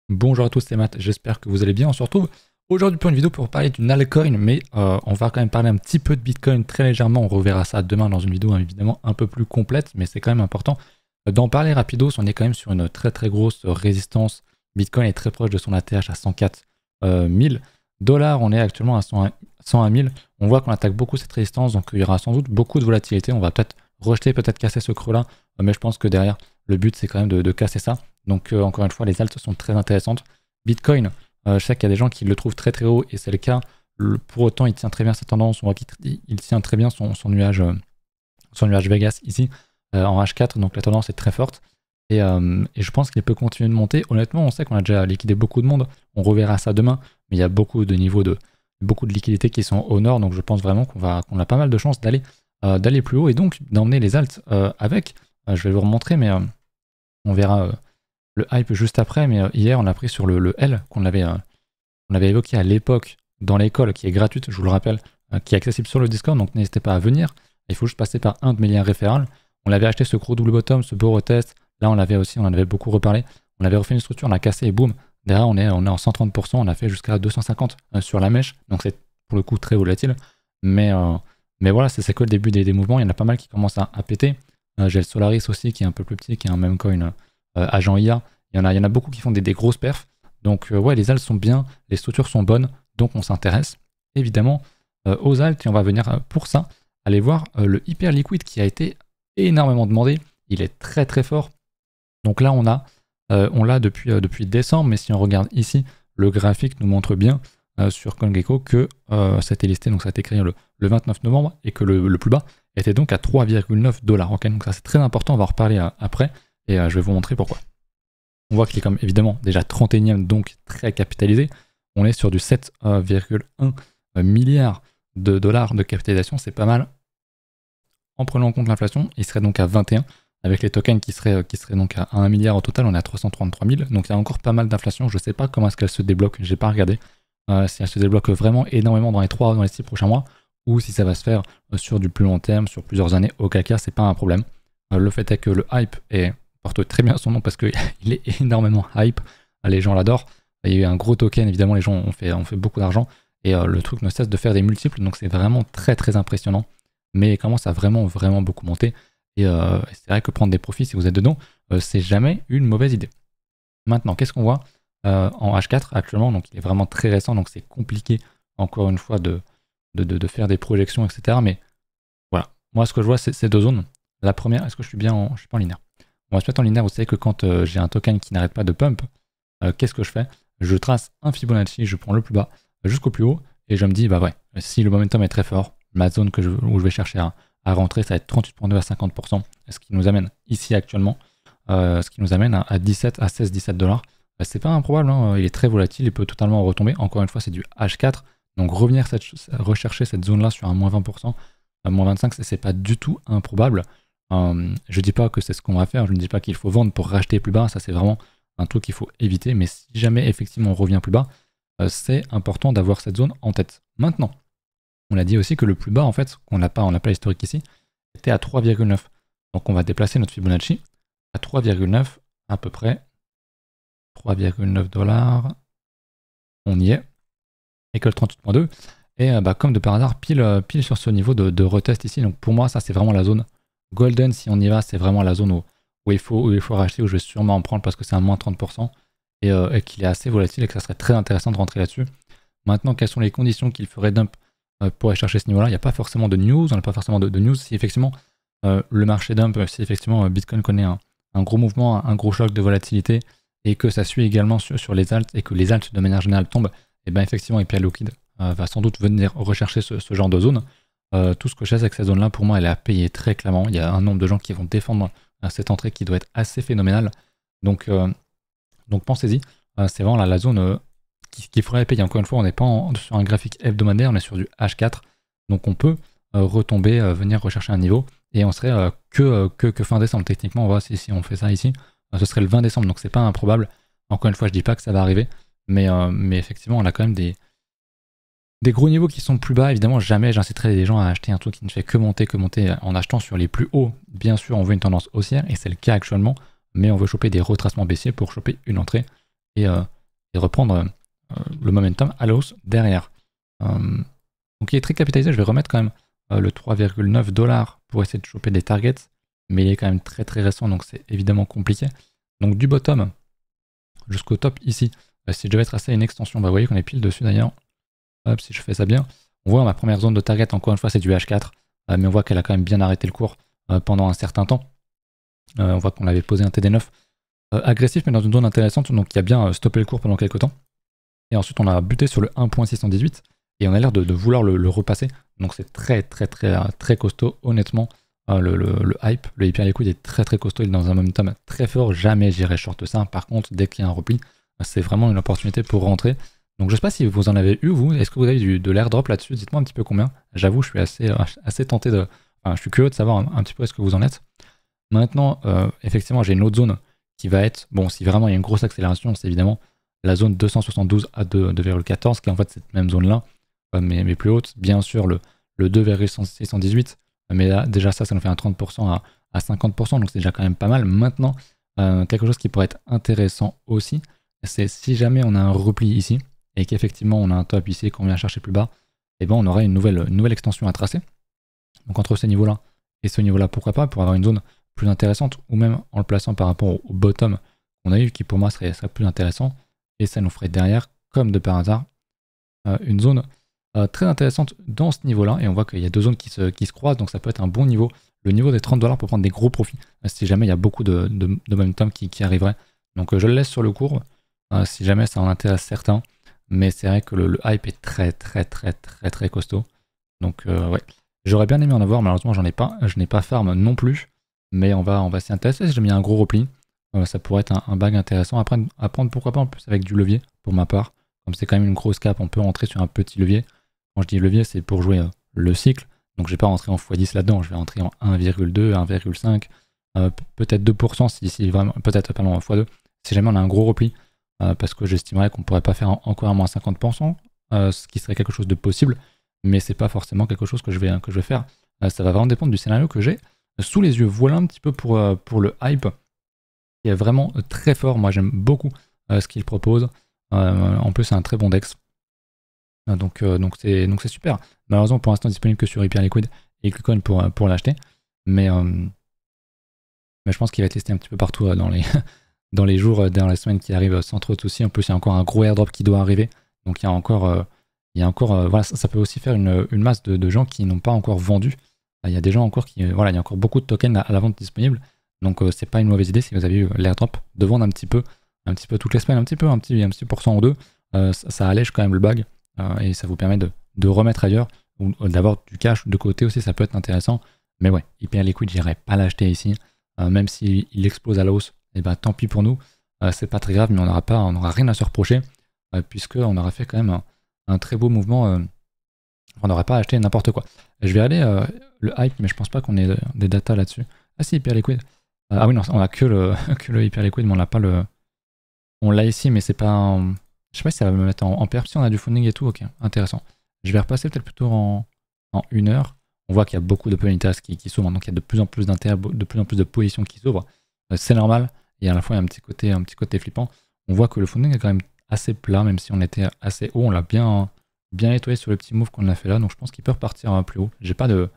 Bonjour à tous, c'est Matt, j'espère que vous allez bien. On se retrouve aujourd'hui pour une vidéo pour parler d'une altcoin, mais on va quand même parler un petit peu de Bitcoin très légèrement. On reverra ça demain dans une vidéo évidemment un peu plus complète, mais c'est quand même important d'en parler rapidos. On est quand même sur une très très grosse résistance. Bitcoin est très proche de son ATH à 104 000 dollars. On est actuellement à 101 000. On voit qu'on attaque beaucoup cette résistance, donc il y aura sans doute beaucoup de volatilité. On va peut-être rejeter, peut-être casser ce creux-là, mais je pense que derrière, le but c'est quand même de casser ça. Donc encore une fois, les alts sont très intéressantes. Bitcoin, je sais qu'il y a des gens qui le trouvent très très haut et c'est le cas. Pour autant, il tient très bien sa tendance. On voit qu'il tient très bien son nuage Vegas ici en H4. Donc la tendance est très forte. Et je pense qu'il peut continuer de monter. Honnêtement, on sait qu'on a déjà liquidé beaucoup de monde. On reverra ça demain. Mais il y a beaucoup de niveaux beaucoup de liquidités qui sont au nord. Donc je pense vraiment qu'on a pas mal de chances d'aller plus haut et donc d'emmener les alts avec. Je vais vous remontrer, mais on verra le hype juste après. Mais hier, on a pris sur le L qu'on avait évoqué à l'époque dans l'école, qui est gratuite, je vous le rappelle, qui est accessible sur le Discord. Donc n'hésitez pas à venir. Il faut juste passer par un de mes liens référals. On avait acheté ce gros double bottom, ce beau retest. Là, on en avait beaucoup reparlé. On avait refait une structure, on a cassé et boum. Derrière, on est en 130%. On a fait jusqu'à 250 sur la mèche. Donc c'est pour le coup très volatile. Mais voilà, c'est que le début des mouvements. Il y en a pas mal qui commencent à péter. J'ai le Solaris aussi qui est un peu plus petit, qui est un même coin agent IA. Il y en a beaucoup qui font des grosses perfs. Donc ouais, les alts sont bien, les structures sont bonnes. Donc on s'intéresse évidemment aux alts. Et on va venir pour ça aller voir le hyper liquide qui a été énormément demandé. Il est très très fort. Donc là on l'a depuis décembre. Mais si on regarde ici, le graphique nous montre bien sur CoinGecko que ça a été listé, donc ça a été créé le 29 novembre et que le plus bas était donc à 3,9 $. Okay, donc ça c'est très important, on va en reparler après et je vais vous montrer pourquoi. On voit qu'il est comme évidemment déjà 31e, donc très capitalisé. On est sur du 7,1 milliards de dollars de capitalisation, c'est pas mal. En prenant en compte l'inflation, il serait donc à 21, avec les tokens qui seraient donc à 1 milliard au total, on est à 333 000. Donc il y a encore pas mal d'inflation, je sais pas comment est-ce qu'elle se débloque, j'ai pas regardé. Si elle se débloque vraiment énormément dans les 6 prochains mois, ou si ça va se faire sur du plus long terme, sur plusieurs années, auquel cas c'est pas un problème. Le fait est que le hype porte très bien son nom parce qu'il est énormément hype, les gens l'adorent. Il y a eu un gros token, évidemment les gens ont fait beaucoup d'argent, et le truc ne cesse de faire des multiples, donc c'est vraiment très très impressionnant. Mais il commence à vraiment vraiment beaucoup monter, et c'est vrai que prendre des profits si vous êtes dedans, c'est jamais une mauvaise idée. Maintenant, qu'est-ce qu'on voit en H4 actuellement? Donc il est vraiment très récent, donc c'est compliqué encore une fois de faire des projections, etc. Mais voilà, moi ce que je vois, c'est ces deux zones. La première, est-ce que je suis pas en linéaire? On va se mettre en linéaire. Vous savez que quand j'ai un token qui n'arrête pas de pump, qu'est-ce que je fais? Je trace un Fibonacci, je prends le plus bas jusqu'au plus haut, et je me dis, bah ouais, si le momentum est très fort, ma zone où je vais chercher à rentrer, ça va être 38,2 à 50%, ce qui nous amène ici actuellement, ce qui nous amène à 16-17 $. C'est pas improbable, hein, il est très volatile, il peut totalement retomber. Encore une fois, c'est du H4, donc rechercher cette zone-là sur un moins 20%, moins 25%, c'est pas du tout improbable. Je dis pas que c'est ce qu'on va faire, je ne dis pas qu'il faut vendre pour racheter plus bas, ça c'est vraiment un truc qu'il faut éviter, mais si jamais effectivement on revient plus bas, c'est important d'avoir cette zone en tête. Maintenant, on a dit aussi que le plus bas, en fait, on n'a pas l'historique ici, était à 3,9. Donc on va déplacer notre Fibonacci à 3,9 à peu près. 3,9 $, on y est, et que le 38,2, et comme de par hasard, pile sur ce niveau de retest ici. Donc pour moi, ça c'est vraiment la zone golden. Si on y va, c'est vraiment la zone où il faut racheter, où je vais sûrement en prendre parce que c'est un moins 30%, et qu'il est assez volatile et que ça serait très intéressant de rentrer là-dessus. Maintenant, quelles sont les conditions qu'il ferait dump pour aller chercher ce niveau-là? Il n'y a pas forcément de news, on n'a pas forcément de news. Si effectivement le marché dump, si effectivement Bitcoin connaît un gros mouvement, un gros choc de volatilité, et que ça suit également sur les alts, et que les alts de manière générale tombent, et bien effectivement Hyper Liquid va sans doute venir rechercher ce genre de zone. Tout ce que je sais, c'est que cette zone-là, pour moi, elle est à payer très clairement. Il y a un nombre de gens qui vont défendre cette entrée qui doit être assez phénoménale. Donc pensez-y, c'est vraiment la zone qu'il faudrait payer. Encore une fois, on n'est pas sur un graphique hebdomadaire, on est sur du H4, donc on peut retomber, venir rechercher un niveau, et on serait que fin décembre. Techniquement, on voit si on fait ça ici, ce serait le 20 décembre, donc c'est pas improbable. Encore une fois, je dis pas que ça va arriver, mais effectivement, on a quand même des gros niveaux qui sont plus bas. Évidemment, jamais j'inciterai les gens à acheter un truc qui ne fait que monter en achetant sur les plus hauts. Bien sûr, on veut une tendance haussière, et c'est le cas actuellement, mais on veut choper des retracements baissiers pour choper une entrée. Et et reprendre le momentum à la hausse derrière. Donc il est très capitalisé, je vais remettre quand même le 3,9 $ pour essayer de choper des targets, mais il est quand même très très récent, donc c'est évidemment compliqué. Donc du bottom jusqu'au top ici, si je devais tracer une extension, vous voyez qu'on est pile dessus d'ailleurs. Hop, si je fais ça bien, on voit ma première zone de target, encore une fois c'est du H4, mais on voit qu'elle a quand même bien arrêté le cours pendant un certain temps. On voit qu'on avait posé un TD9 agressif mais dans une zone intéressante, donc qui a bien stoppé le cours pendant quelques temps. Et ensuite on a buté sur le 1.618 et on a l'air de vouloir le repasser. Donc c'est très costaud, honnêtement. Le hyper liquide est très costaud, il est dans un momentum très fort, jamais j'irai short ça. Par contre, dès qu'il y a un repli, c'est vraiment une opportunité pour rentrer. Donc je sais pas si vous en avez eu, vous, est-ce que vous avez de l'airdrop là-dessus? Dites-moi un petit peu combien. J'avoue, je suis assez tenté de... Enfin, je suis curieux de savoir un petit peu est-ce que vous en êtes. Maintenant, effectivement, j'ai une autre zone qui va être... Bon, si vraiment il y a une grosse accélération, c'est évidemment la zone 272 à 2,14, qui est en fait cette même zone-là, mais plus haute. Bien sûr, le 2,618, mais là, déjà ça nous fait un 30% à 50%, donc c'est déjà quand même pas mal. Maintenant, quelque chose qui pourrait être intéressant aussi, c'est si jamais on a un repli ici, et qu'effectivement on a un top ici qu'on vient chercher plus bas, et ben on aura une nouvelle extension à tracer. Donc entre ce niveau-là et ce niveau-là, pourquoi pas, pour avoir une zone plus intéressante, ou même en le plaçant par rapport au bottom qu'on a eu, qui pour moi serait plus intéressant, et ça nous ferait derrière, comme de par hasard, une zone très intéressante dans ce niveau-là, et on voit qu'il y a deux zones qui se croisent, donc ça peut être un bon niveau, le niveau des 30 $ pour prendre des gros profits, si jamais il y a beaucoup de momentum qui arriverait. Donc je le laisse sur le cours, si jamais ça en intéresse certains, mais c'est vrai que le hype est très costaud, donc ouais. J'aurais bien aimé en avoir, malheureusement j'en ai pas, je n'ai pas farm non plus, mais on va s'y intéresser. Si j'ai mis un gros repli, ça pourrait être un bag intéressant à prendre pourquoi pas en plus avec du levier pour ma part. Comme c'est quand même une grosse cap, on peut rentrer sur un petit levier. Quand je dis levier, c'est pour jouer le cycle, donc je vais pas rentrer en x10 là-dedans, je vais rentrer en 1,2, 1,5, peut-être 2% si vraiment, peut-être pardon, x2, si jamais on a un gros repli, parce que j'estimerais qu'on pourrait pas faire encore un moins 50%, ce qui serait quelque chose de possible. Mais c'est pas forcément quelque chose que je vais faire. Ça va vraiment dépendre du scénario que j'ai sous les yeux. Voilà un petit peu pour le hype, qui est vraiment très fort. Moi j'aime beaucoup ce qu'il propose. En plus c'est un très bon dex. Donc c'est super. Malheureusement pour l'instant disponible que sur Hyperliquid et KuCoin pour l'acheter. Mais je pense qu'il va être testé un petit peu partout dans les jours, dans les semaines qui arrivent sans trop de soucis. En plus il y a encore un gros airdrop qui doit arriver. Donc il y a encore... voilà, ça peut aussi faire une masse de gens qui n'ont pas encore vendu. Il y a des gens encore voilà, il y a encore beaucoup de tokens à la vente disponibles. Donc c'est pas une mauvaise idée si vous avez eu l'airdrop de vendre un petit peu toutes les semaines, un petit pourcent ou deux. Ça allège quand même le bag et ça vous permet de remettre ailleurs ou d'avoir du cash de côté aussi, ça peut être intéressant. Mais ouais, Hyperliquid, j'irai pas l'acheter ici. Même s'il explose à la hausse, et ben tant pis pour nous. C'est pas très grave, mais on n'aura rien à se reprocher puisqu'on aura fait quand même un très beau mouvement. On n'aurait pas acheté n'importe quoi. Je vais aller le hype, mais je pense pas qu'on ait des datas là-dessus. Ah si, Hyperliquid. Ah oui, non, on a que le Hyperliquid, mais on n'a pas le... On l'a ici, mais c'est pas un... Je sais pas si ça va me mettre en perp. Si on a du funding et tout, ok, intéressant. Je vais repasser peut-être plutôt en 1 heure. On voit qu'il y a beaucoup de punitas qui s'ouvrent, donc il y a de plus en plus d'intérêt, de plus en plus de positions qui s'ouvrent. C'est normal, et à la fois il y a un petit côté flippant. On voit que le funding est quand même assez plat, même si on était assez haut, on l'a bien nettoyé sur le petit move qu'on a fait là, donc je pense qu'il peut repartir plus haut. J'ai pas de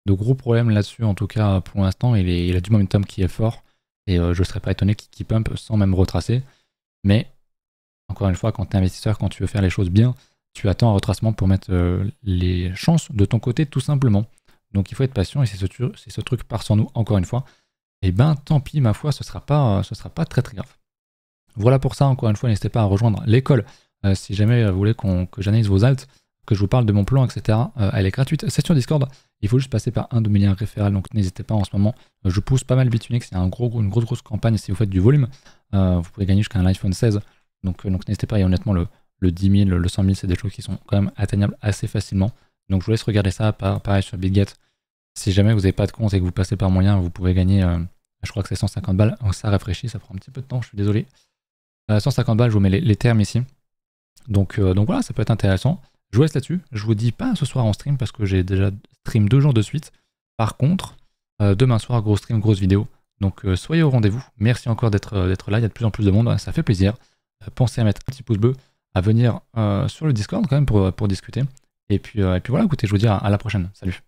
gros problèmes là-dessus, en tout cas pour l'instant, il a du momentum qui est fort, et je serais pas étonné qu'il pump sans même retracer, mais encore une fois, quand tu es investisseur, quand tu veux faire les choses bien, tu attends un retracement pour mettre les chances de ton côté tout simplement. Donc il faut être patient, et si ce truc part sans nous, encore une fois, et ben tant pis, ma foi, ce sera pas très grave. Voilà pour ça, encore une fois, n'hésitez pas à rejoindre l'école si jamais vous voulez que j'analyse vos alts, que je vous parle de mon plan, etc. Elle est gratuite, c'est sur Discord, il faut juste passer par un de mes liens référals, donc n'hésitez pas en ce moment. Je pousse pas mal Bitunix, c'est une grosse campagne si vous faites du volume. Vous pouvez gagner jusqu'à un iPhone 16, donc n'hésitez pas, et honnêtement, le 10 000, le 100 000, c'est des choses qui sont quand même atteignables assez facilement. Donc je vous laisse regarder ça, pareil sur BitGet. Si jamais vous n'avez pas de compte et que vous passez par moyen, vous pouvez gagner, je crois que c'est 150 balles, ça rafraîchit, ça prend un petit peu de temps, je suis désolé. 150 balles, je vous mets les termes ici. Donc voilà, ça peut être intéressant. Je vous laisse là-dessus. Je vous dis pas ce soir en stream parce que j'ai déjà stream 2 jours de suite. Par contre, demain soir, gros stream, grosse vidéo. Donc soyez au rendez-vous. Merci encore d'être là. Il y a de plus en plus de monde. Ça fait plaisir. pensez à mettre un petit pouce bleu, à venir sur le Discord quand même pour discuter. Et puis voilà, écoutez, je vous dis à la prochaine. Salut.